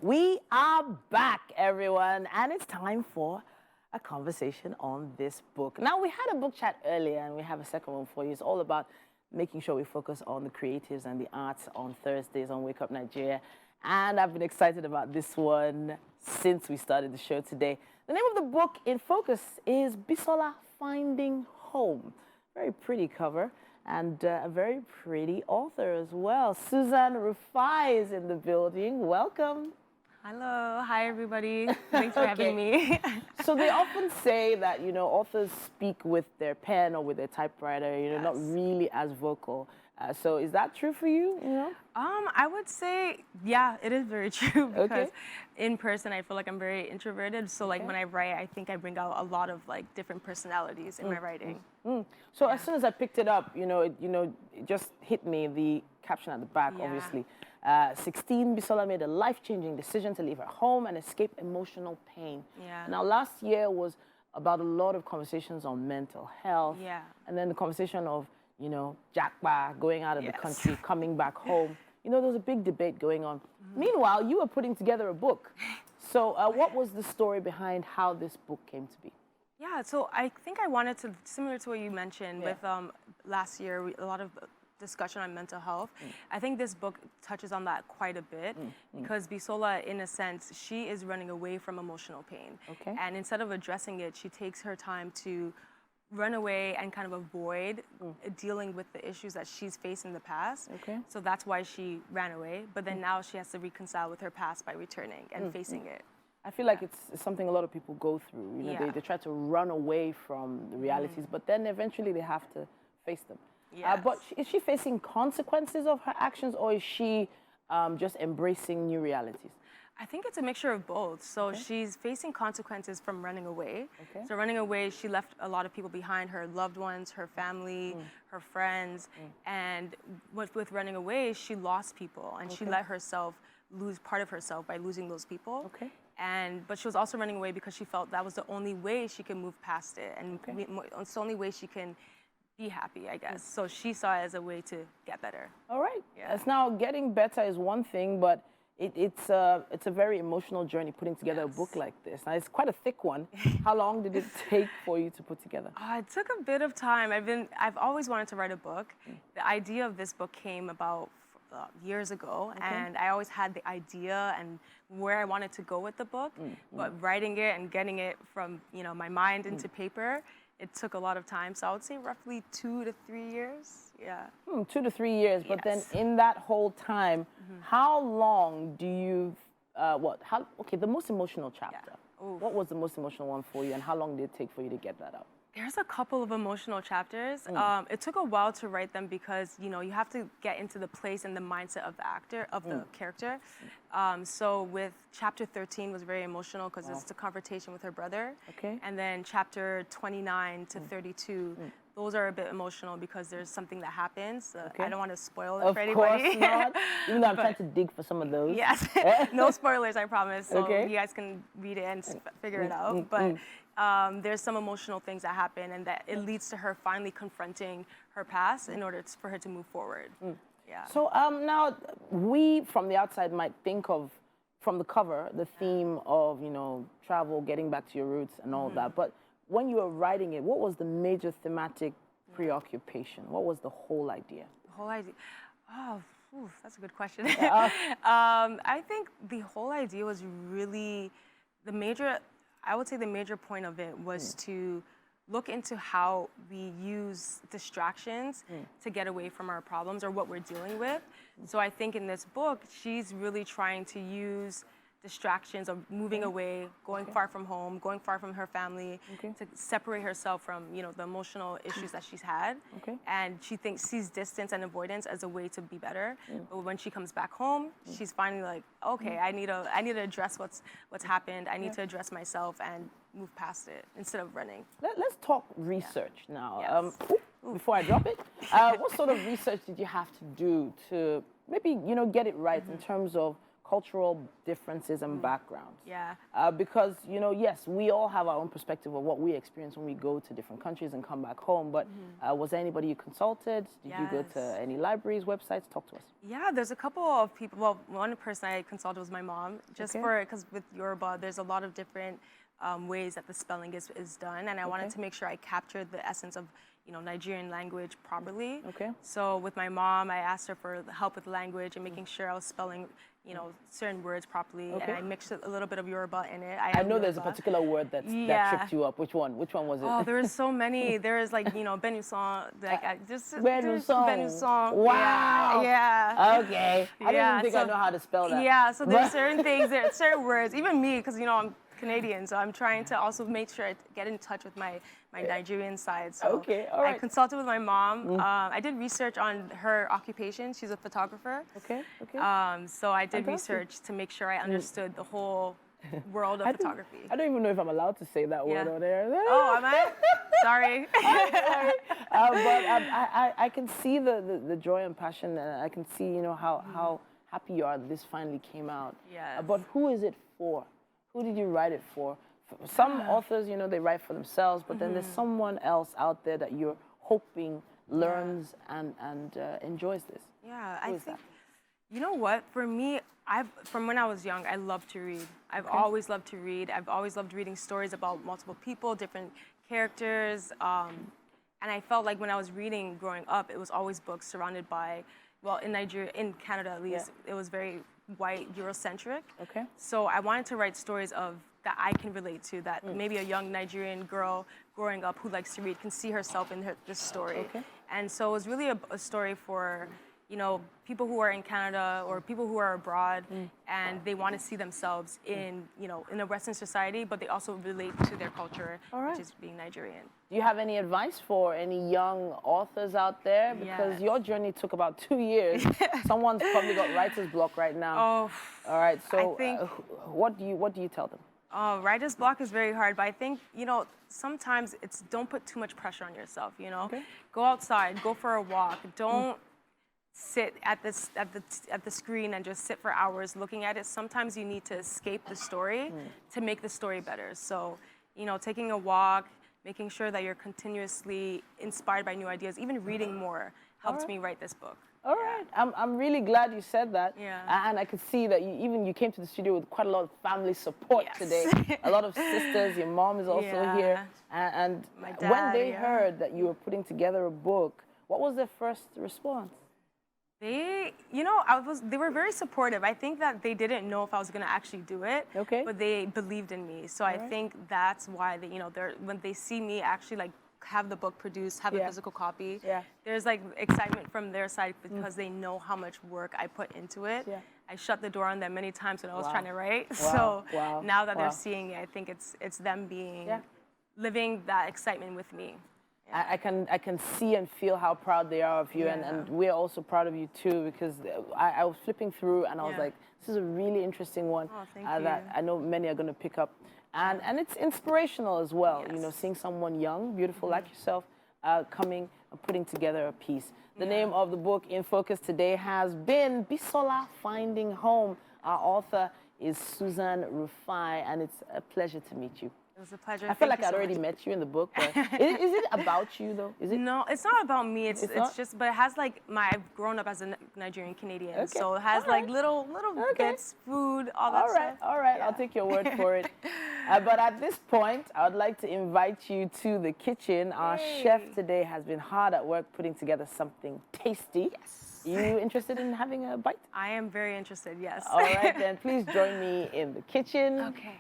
We are back, everyone, and it's time for a conversation on this book. Now, we had a book chat earlier, and we have a second one for you. It's all about making sure we focus on the creatives and the arts on Thursdays on Wake Up Nigeria. And I've been excited about this one since we started the show today. The name of the book in focus is Bisola Finding Home. Very pretty cover. And a very pretty author as well. Susan Rufa is in the building. Welcome. Hello. Hi, everybody. Thanks for having me. So they often say that, authors speak with their pen or with their typewriter, Yes. not really as vocal. So is that true for you? I would say, yeah, it is very true because in person, I feel like I'm very introverted. So like when I write, I think I bring out a lot of like different personalities in my writing. So as soon as I picked it up, it just hit me, the caption at the back, obviously. 16, Bisola made a life-changing decision to leave her home and escape emotional pain. Yeah. Now, last year was about a lot of conversations on mental health. Yeah. And then the conversation of, Jackpa, going out of the country, coming back home. There was a big debate going on. Meanwhile, you were putting together a book. So what was the story behind how this book came to be? Yeah, so I think I wanted to, similar to what you mentioned with last year, a lot of discussion on mental health. I think this book touches on that quite a bit because Bisola, in a sense, she is running away from emotional pain. And instead of addressing it, she takes her time to run away and kind of avoid dealing with the issues that she's faced in the past. So that's why she ran away. But then now she has to reconcile with her past by returning and facing it. I feel like it's something a lot of people go through. They try to run away from the realities, but then eventually they have to face them. But is she facing consequences of her actions, or is she just embracing new realities? I think it's a mixture of both. So she's facing consequences from running away. So running away, she left a lot of people behind, her loved ones, her family, her friends. And with running away, she lost people, and she let herself lose part of herself by losing those people. But she was also running away because she felt that was the only way she could move past it, and it's the only way she can be happy, I guess. So she saw it as a way to get better. All right. Yes. Now, getting better is one thing, but it's a very emotional journey putting together a book like this. Now, it's quite a thick one. How long did it take for you to put together? It took a bit of time. I've always wanted to write a book. The idea of this book came about years ago, and I always had the idea and where I wanted to go with the book, but writing it and getting it from my mind into paper, it took a lot of time. So I would say roughly 2 to 3 years. 2 to 3 years. But then in that whole time, how long do you, the most emotional chapter. What was the most emotional one for you, and how long did it take for you to get that out? There's a couple of emotional chapters. It took a while to write them because, you have to get into the place and the mindset of the actor, of the character. So with chapter 13 was very emotional because it's the confrontation with her brother. And then chapter 29 to 32, those are a bit emotional because there's something that happens. I don't want to spoil it for anybody. Of course not. Even though I'm trying to dig for some of those. Yes, no spoilers, I promise. So you guys can read it and figure it out. But there's some emotional things that happen, and that it leads to her finally confronting her past in order for her to move forward. So now we from the outside might think of, from the cover, the theme of travel, getting back to your roots and all that. But when you were writing it, what was the major thematic preoccupation? What was the whole idea? The whole idea? That's a good question. I think the whole idea was really I would say the major point of it was to look into how we use distractions to get away from our problems or what we're dealing with. So I think in this book, she's really trying to use distractions of moving away, going far from home, going far from her family, to separate herself from, the emotional issues that she's had. And she sees distance and avoidance as a way to be better. But when she comes back home, she's finally like, okay, I need to address what's happened. I need to address myself and move past it instead of running. Let's talk research now. Before I drop it, what sort of research did you have to do to maybe, get it right in terms of cultural differences and backgrounds. Yeah. Because, you know, yes, we all have our own perspective of what we experience when we go to different countries and come back home. But was there anybody you consulted? Did you go to any libraries, websites? Talk to us. Yeah, there's a couple of people. Well, one person I consulted was my mom, just because with Yoruba, there's a lot of different ways that the spelling is done. And I wanted to make sure I captured the essence of, you know, Nigerian language properly. Okay. So with my mom, I asked her for help with language and making sure I was spelling, you know, certain words properly. And I mixed a little bit of Yoruba in it. I know there's a particular word that tripped you up. Which one? Which one was it? Oh, there was so many. There is like, you know, Benuson, like Benuson. Wow. Yeah. Okay. I don't even think I know how to spell that. Yeah. So there's certain things, there are certain words. Even me, because you know I'm Canadian, so I'm trying to also make sure I get in touch with my Nigerian side. So all right. I consulted with my mom. I did research on her occupation. She's a photographer. Okay. So I did research to make sure I understood the whole world of photography. I don't even know if I'm allowed to say that word on there. Oh, am I? Sorry. Sorry. But I can see the joy and passion, and I can see, you know, how happy you are that this finally came out. Yes. But who is it for? Who did you write it for? Some authors, you know, they write for themselves, but then there's someone else out there that you're hoping learns and enjoys this. Yeah, I think, you know what, for me, from when I was young, I loved to read. I've always loved to read. I've always loved reading stories about multiple people, different characters. And I felt like when I was reading growing up, it was always books surrounded by, well, in Nigeria, in Canada at least, it was very white, Eurocentric. Okay. So I wanted to write stories that I can relate to, that maybe a young Nigerian girl growing up who likes to read can see herself in this story. Okay. And so it was really a story for, you know, people who are in Canada or people who are abroad and they want to see themselves in, you know, in a Western society, but they also relate to their culture, which is being Nigerian. Do you have any advice for any young authors out there? Because your journey took about 2 years. Someone's probably got writer's block right now. Oh, all right. So I think, what do you tell them? Writer's block is very hard, but I think, you know, sometimes it's don't put too much pressure on yourself, you know? Okay. Go outside, go for a walk. Don't sit at the screen and just sit for hours looking at it. Sometimes you need to escape the story to make the story better. So, you know, taking a walk, making sure that you're continuously inspired by new ideas, even reading more helped me write this book. All right. I'm really glad you said that. Yeah. And I could see that you came to the studio with quite a lot of family support today. A lot of sisters. Your mom is also here. And my dad, when they heard that you were putting together a book, what was their first response? They, you know, they were very supportive. I think that they didn't know if I was going to actually do it, but they believed in me. So I think that's why they, you know, when they see me actually like have the book produced, have a physical copy, there's like excitement from their side because they know how much work I put into it. I shut the door on them many times when I was trying to write. So now that they're seeing it, I think it's them being living that excitement with me. I can see and feel how proud they are of you, and we're also proud of you too, because I was flipping through and I was like, this is a really interesting one that I know many are going to pick up, and it's inspirational as well. You know, seeing someone young, beautiful like yourself, coming and putting together a piece. The name of the book in focus today has been Bisola Finding Home. Our author is Susan Rufai, and it's a pleasure to meet you. It was a pleasure. I feel like I'd already met you in the book. But is it about you though? Is it? No, it's not about me. It's just, but it has like I've grown up as a Nigerian Canadian, so it has like little bits, food, all that stuff. All right. I'll take your word for it. But at this point, I would like to invite you to the kitchen. Our chef today has been hard at work putting together something tasty. Yes. You interested in having a bite? I am very interested. Yes. All right, then please join me in the kitchen. Okay.